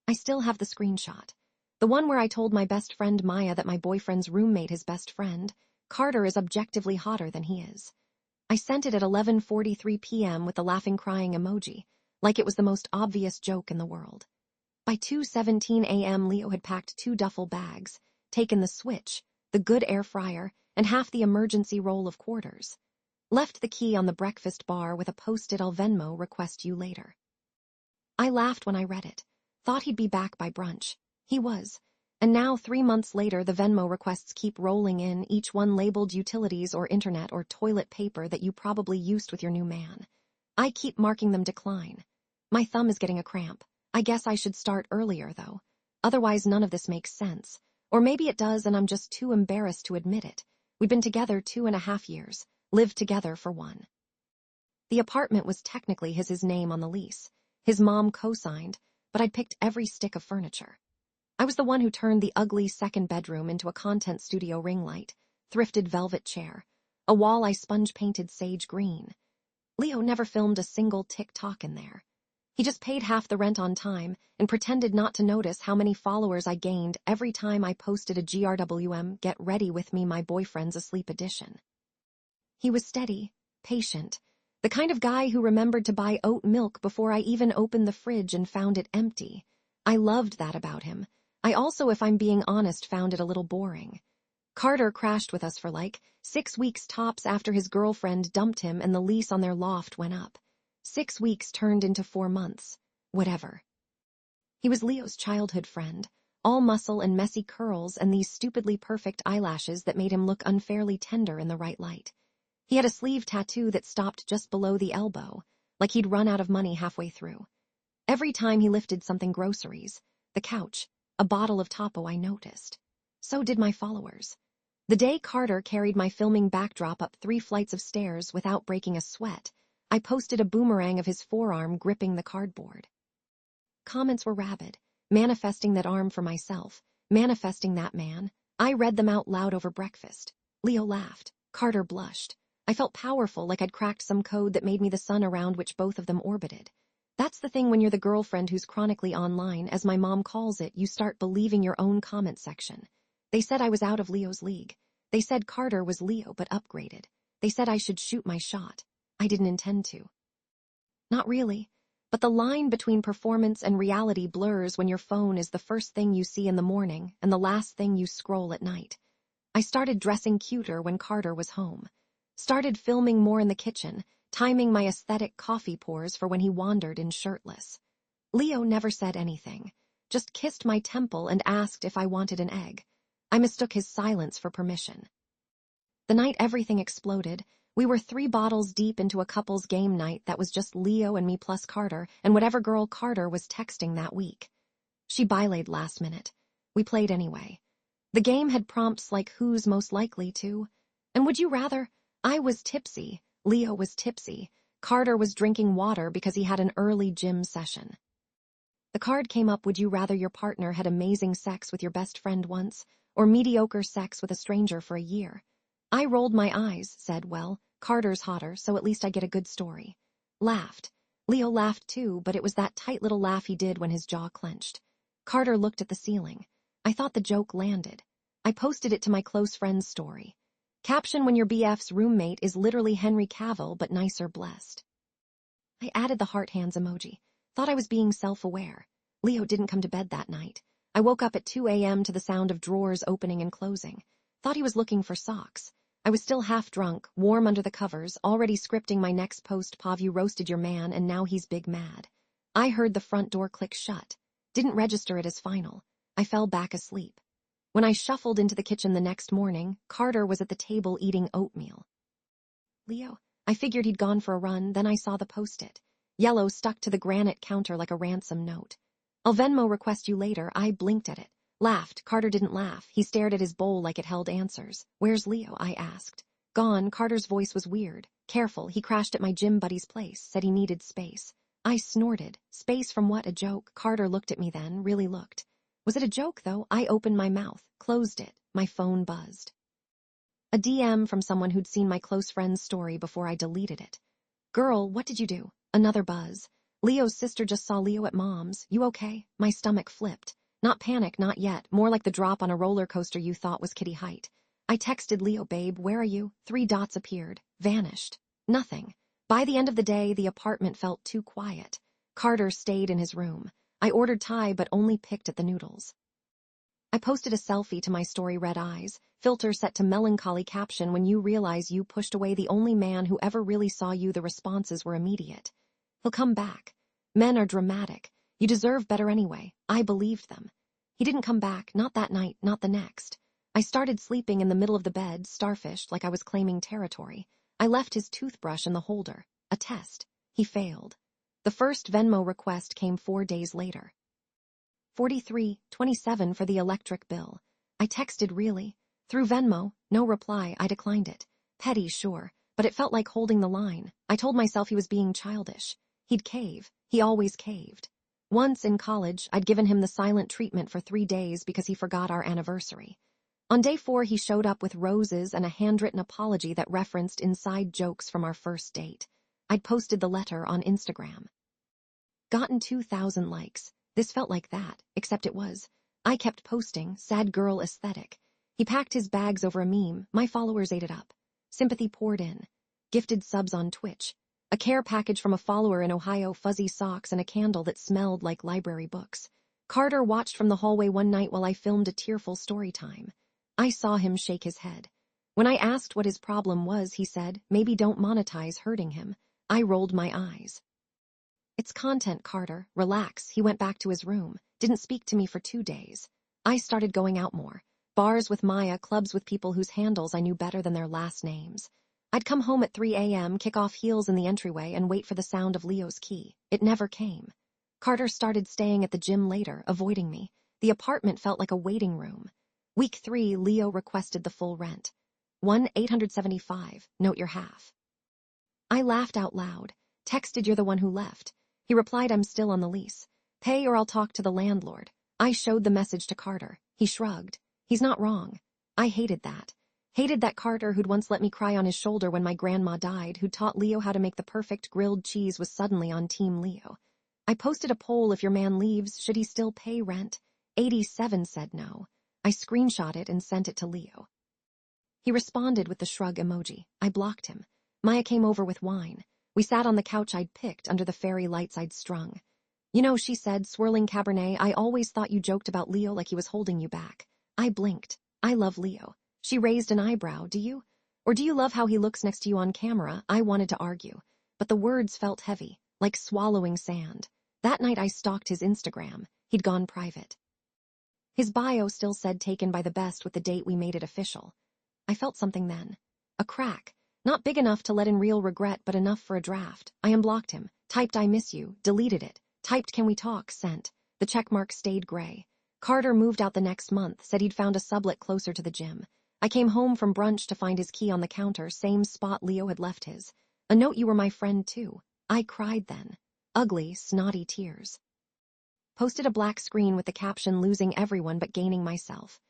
I still have the screenshot. The one where I told my best friend Maya that my boyfriend's roommate, his best friend, Carter, is objectively hotter than he is. I sent it at 11:43 p.m. with the laughing crying emoji, like it was the most obvious joke in the world. By 2:17 a.m. Leo had packed 2 duffel bags, taken the Switch, the good air fryer, and half the emergency roll of quarters. Left the key on the breakfast bar with a post-it "I'll Venmo, request you later." I laughed when I read it. Thought he'd be back by brunch. He was. And now, 3 months later, the Venmo requests keep rolling in, each one labeled utilities or internet or toilet paper that you probably used with your new man. I keep marking them decline. My thumb is getting a cramp. I guess I should start earlier, though. Otherwise, none of this makes sense. Or maybe it does and I'm just too embarrassed to admit it. We've been together 2.5 years, lived together for 1. The apartment was technically his name on the lease. His mom co-signed, but I'd picked every stick of furniture. I was the one who turned the ugly second bedroom into a content studio ring light, thrifted velvet chair, a wall I sponge-painted sage green. Leo never filmed a single TikTok in there. He just paid half the rent on time and pretended not to notice how many followers I gained every time I posted a GRWM "Get Ready With Me, My Boyfriend's Asleep" edition. He was steady, patient, the kind of guy who remembered to buy oat milk before I even opened the fridge and found it empty. I loved that about him. I also, if I'm being honest, found it a little boring. Carter crashed with us for like 6 weeks tops after his girlfriend dumped him and the lease on their loft went up. 6 weeks turned into 4 months. Whatever. He was Leo's childhood friend, all muscle and messy curls and these stupidly perfect eyelashes that made him look unfairly tender in the right light. He had a sleeve tattoo that stopped just below the elbow, like he'd run out of money halfway through. Every time he lifted something, groceries, the couch, a bottle of Topo, I noticed. So did my followers. The day Carter carried my filming backdrop up 3 flights of stairs without breaking a sweat, I posted a boomerang of his forearm gripping the cardboard. Comments were rabid, manifesting that arm for myself, manifesting that man. I read them out loud over breakfast. Leo laughed. Carter blushed. I felt powerful, like I'd cracked some code that made me the sun around which both of them orbited. That's the thing when you're the girlfriend who's chronically online, as my mom calls it, you start believing your own comment section. They said I was out of Leo's league. They said Carter was Leo but upgraded. They said I should shoot my shot. I didn't intend to. Not really. But the line between performance and reality blurs when your phone is the first thing you see in the morning and the last thing you scroll at night. I started dressing cuter when Carter was home. Started filming more in the kitchen, timing my aesthetic coffee pours for when he wandered in shirtless. Leo never said anything, just kissed my temple and asked if I wanted an egg. I mistook his silence for permission. The night everything exploded, we were 3 bottles deep into a couple's game night that was just Leo and me plus Carter and whatever girl Carter was texting that week. She bilayed last minute. We played anyway. The game had prompts like who's most likely to, and would you rather. I was tipsy, Leo was tipsy, Carter was drinking water because he had an early gym session. The card came up, would you rather your partner had amazing sex with your best friend once, or mediocre sex with a stranger for a year? I rolled my eyes, said, well, Carter's hotter, so at least I get a good story. Laughed. Leo laughed too, but it was that tight little laugh he did when his jaw clenched. Carter looked at the ceiling. I thought the joke landed. I posted it to my close friend's story. Caption, when your BF's roommate is literally Henry Cavill but nicer blessed. I added the heart hands emoji. Thought I was being self-aware. Leo didn't come to bed that night. I woke up at 2 a.m. to the sound of drawers opening and closing. Thought he was looking for socks. I was still half drunk, warm under the covers, already scripting my next post. Pav, you roasted your man and now he's big mad. I heard the front door click shut. Didn't register it as final. I fell back asleep. When I shuffled into the kitchen the next morning, Carter was at the table eating oatmeal. Leo, I figured he'd gone for a run, then I saw the post-it. Yellow stuck to the granite counter like a ransom note. I'll Venmo request you later. I blinked at it. Laughed. Carter didn't laugh. He stared at his bowl like it held answers. Where's Leo? I asked. Gone. Carter's voice was weird. Careful, he crashed at my gym buddy's place, said he needed space. I snorted. Space from what? A joke? Carter looked at me then, really looked. Was it a joke, though? I opened my mouth, closed it. My phone buzzed. A DM from someone who'd seen my close friend's story before I deleted it. Girl, what did you do? Another buzz. Leo's sister just saw Leo at mom's. You okay? My stomach flipped. Not panic, not yet. More like the drop on a roller coaster you thought was Kitty height. I texted Leo, babe, where are you? 3 dots appeared. Vanished. Nothing. By the end of the day, the apartment felt too quiet. Carter stayed in his room. I ordered Thai but only picked at the noodles. I posted a selfie to my story, red eyes, filter set to melancholy caption, when you realize you pushed away the only man who ever really saw you. The responses were immediate. He'll come back. Men are dramatic. You deserve better anyway. I believed them. He didn't come back, not that night, not the next. I started sleeping in the middle of the bed, starfished like I was claiming territory. I left his toothbrush in the holder. A test. He failed. The first Venmo request came 4 days later. $43.27 for the electric bill. I texted, really? Through Venmo, no reply. I declined it. Petty, sure, but it felt like holding the line. I told myself he was being childish. He'd cave. He always caved. Once in college, I'd given him the silent treatment for 3 days because he forgot our anniversary. On day 4, he showed up with roses and a handwritten apology that referenced inside jokes from our first date. I'd posted the letter on Instagram. Gotten 2,000 likes. This felt like that, except it was. I kept posting, sad girl aesthetic. He packed his bags over a meme. My followers ate it up. Sympathy poured in. Gifted subs on Twitch. A care package from a follower in Ohio, fuzzy socks, and a candle that smelled like library books. Carter watched from the hallway one night while I filmed a tearful story time. I saw him shake his head. When I asked what his problem was, he said, maybe don't monetize hurting him. I rolled my eyes. It's content, Carter. Relax. He went back to his room. Didn't speak to me for 2 days. I started going out more. Bars with Maya, clubs with people whose handles I knew better than their last names. I'd come home at 3 a.m., kick off heels in the entryway, and wait for the sound of Leo's key. It never came. Carter started staying at the gym later, avoiding me. The apartment felt like a waiting room. Week 3, Leo requested the full rent. $1,875. Note your half. I laughed out loud. Texted, you're the one who left. He replied, I'm still on the lease. Pay or I'll talk to the landlord. I showed the message to Carter. He shrugged. He's not wrong. I hated that. Hated that Carter, who'd once let me cry on his shoulder when my grandma died, who taught Leo how to make the perfect grilled cheese, was suddenly on Team Leo. I posted a poll, if your man leaves, should he still pay rent? 87 said no. I screenshot it and sent it to Leo. He responded with the shrug emoji. I blocked him. Maya came over with wine. We sat on the couch I'd picked under the fairy lights I'd strung. You know, she said, swirling Cabernet, I always thought you joked about Leo like he was holding you back. I blinked. I love Leo. She raised an eyebrow. Do you? Or do you love how he looks next to you on camera? I wanted to argue, but the words felt heavy, like swallowing sand. That night I stalked his Instagram. He'd gone private. His bio still said taken by the best with the date we made it official. I felt something then. A crack. Not big enough to let in real regret, but enough for a draft. I unblocked him, typed I miss you, deleted it, typed can we talk, sent. The checkmark stayed gray. Carter moved out the next month, said he'd found a sublet closer to the gym. I came home from brunch to find his key on the counter, same spot Leo had left his. A note, you were my friend too. I cried then. Ugly, snotty tears. Posted a black screen with the caption, losing everyone but gaining myself.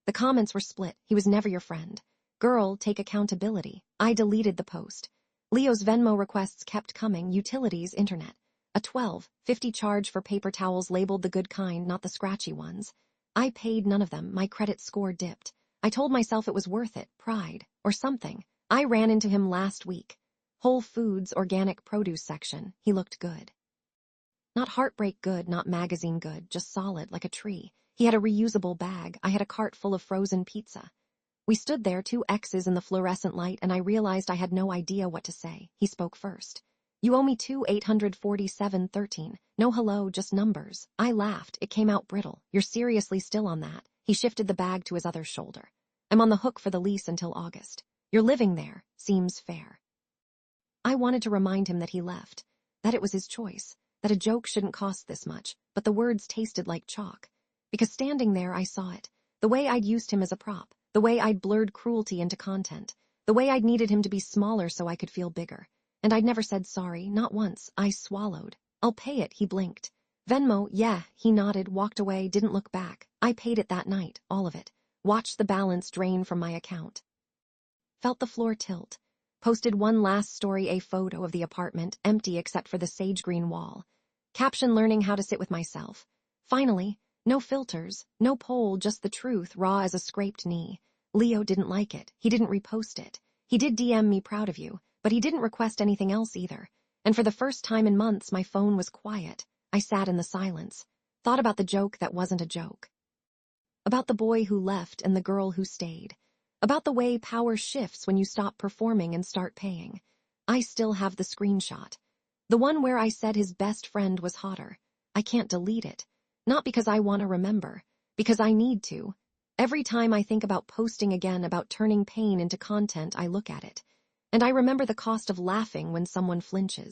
The comments were split. He was never your friend. Girl, take accountability. I deleted the post. Leo's Venmo requests kept coming. Utilities, internet. A $12.50 charge for paper towels labeled the good kind, not the scratchy ones. I paid none of them. My credit score dipped. I told myself it was worth it, pride, or something. I ran into him last week. Whole Foods organic produce section. He looked good. Not heartbreak good, not magazine good, just solid, like a tree. He had a reusable bag. I had a cart full of frozen pizza. We stood there, 2 X's in the fluorescent light, and I realized I had no idea what to say. He spoke first. You owe me $2,847.13. No hello, just numbers. I laughed. It came out brittle. You're seriously still on that? He shifted the bag to his other shoulder. I'm on the hook for the lease until August. You're living there. Seems fair. I wanted to remind him that he left, that it was his choice, that a joke shouldn't cost this much, but the words tasted like chalk. Because standing there, I saw it. The way I'd used him as a prop. The way I'd blurred cruelty into content. The way I'd needed him to be smaller so I could feel bigger. And I'd never said sorry, not once. I swallowed. I'll pay it, he blinked. Venmo, yeah, he nodded, walked away, didn't look back. I paid it that night, all of it. Watched the balance drain from my account. Felt the floor tilt. Posted one last story, a photo of the apartment, empty except for the sage green wall. Caption learning how to sit with myself. Finally, no filters, no poll, just the truth, raw as a scraped knee. Leo didn't like it. He didn't repost it. He did DM me proud of you, but he didn't request anything else either. And for the first time in months, my phone was quiet. I sat in the silence, thought about the joke that wasn't a joke. About the boy who left and the girl who stayed. About the way power shifts when you stop performing and start paying. I still have the screenshot. The one where I said his best friend was hotter. I can't delete it. Not because I want to remember, because I need to. Every time I think about posting again, about turning pain into content, I look at it. And I remember the cost of laughing when someone flinches.